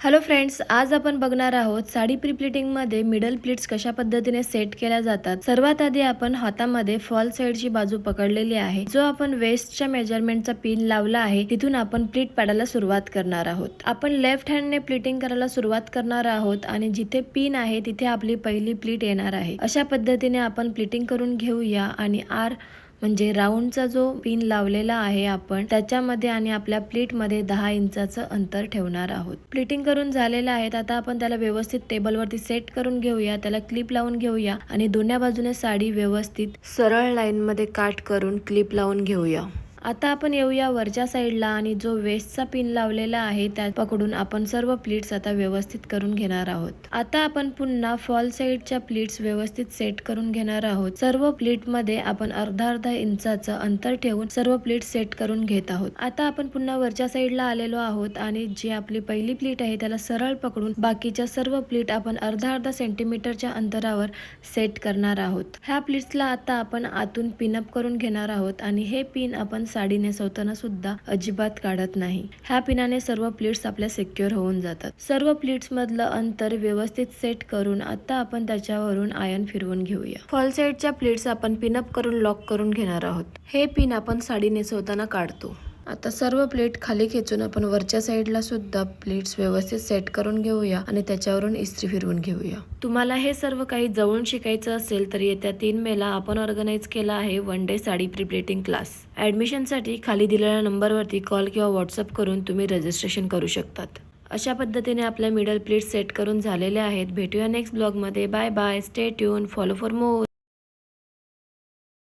Hello friends, आज आपण बघणार आहोत साडी प्री मध्ये मिडल प्लीट्स कशा पद्धतीने सेट केल्या जातात। सर्वात आधी आपण हातामध्ये फॉल साइडची बाजू पकडलेली आहे। जो आपण वेस्टच्या मेजरमेंटचा पिन लावला आहे तिथून आपण प्लीट पाडायला सुरुवात करणार आहोत। आपण लेफ्ट हँडने प्लीटिंग करायला सुरुवात करणार आहोत आणि जिथे पिन आहे तिथे आपली पहिली प्लीट येणार आहे। अशा पद्धतीने आपण प्लीटिंग करून घेऊया आणि आर म्हणजे राऊंडचा जो पिन लावलेला आहे आपण त्याच्यामध्ये आणि आपल्या प्लीट मध्ये 10 इंचाचं अंतर ठेवणार आहोत। प्लीटिंग करून झालेलं आहे। आता आपण त्याला व्यवस्थित टेबलवरती सेट करून घेऊया, त्याला क्लिप लावून घेऊया आणि दोन्ही बाजूने साडी व्यवस्थित सरळ लाईन मध्ये काट करून क्लिप लावून घेऊया। आता आपण येऊया वरच्या साईडला आणि जो वेस्टचा पिन लावलेला आहे त्यात पकडून आपण सर्व प्लीट्स आता व्यवस्थित करून घेणार आहोत। आता आपण पुन्हा फॉल साइडच्या प्लीट्स व्यवस्थित सेट करून घेणार आहोत। सर्व प्लीट मध्ये आपण अर्धा इंचाचं अंतर ठेवून सर्व प्लीट सेट करून घेत आहोत। आता आपण पुन्हा वरच्या साईडला आलेलो आहोत आणि जी आपली पहिली प्लीट आहे त्याला सरळ पकडून बाकीच्या सर्व प्लीट आपण अर्धा सेंटीमीटरच्या अंतरावर सेट करणार आहोत। ह्या प्लीट्सला आता आपण आतून पिनअप करून घेणार आहोत आणि हे पिन आपण साडी नेसवताना सुद्धा अजिबात काढत नाही। ह्या पिनाने सर्व प्लीट्स आपल्या सिक्युअर होऊन जातात। सर्व प्लीट्स मधलं अंतर व्यवस्थित सेट करून आता आपण त्याच्यावरून आयन फिरवून घेऊया। फॉल साइडच्या प्लीट्स आपण पिनअप करून लॉक करून घेणार आहोत। हे पिन आपण साडी नेसवताना काढतो। आता सर्व प्लेट खाली खेचून आपण वरच्या साईडला सुद्धा प्लेट्स व्यवस्थित सेट करून घेऊया आणि त्याच्यावरून इस्त्री फिरवून घेऊया। तुम्हाला हे सर्व काही जवळून शिकायचं असेल तर येत्या 3 मेला आपण ऑर्गनाइज केला आहे 1 डे साडी प्री क्लास। ऍडमिशनसाठी खाली दिलेल्या नंबरवरती कॉल किंवा व्हॉट्सअप करून तुम्ही रजिस्ट्रेशन करू शकतात। अशा पद्धतीने आपल्या मिडल प्लेट सेट करून झालेले आहेत। भेटूया नेक्स्ट ब्लॉग मध्ये। Bye bye, stay tune, follow for more.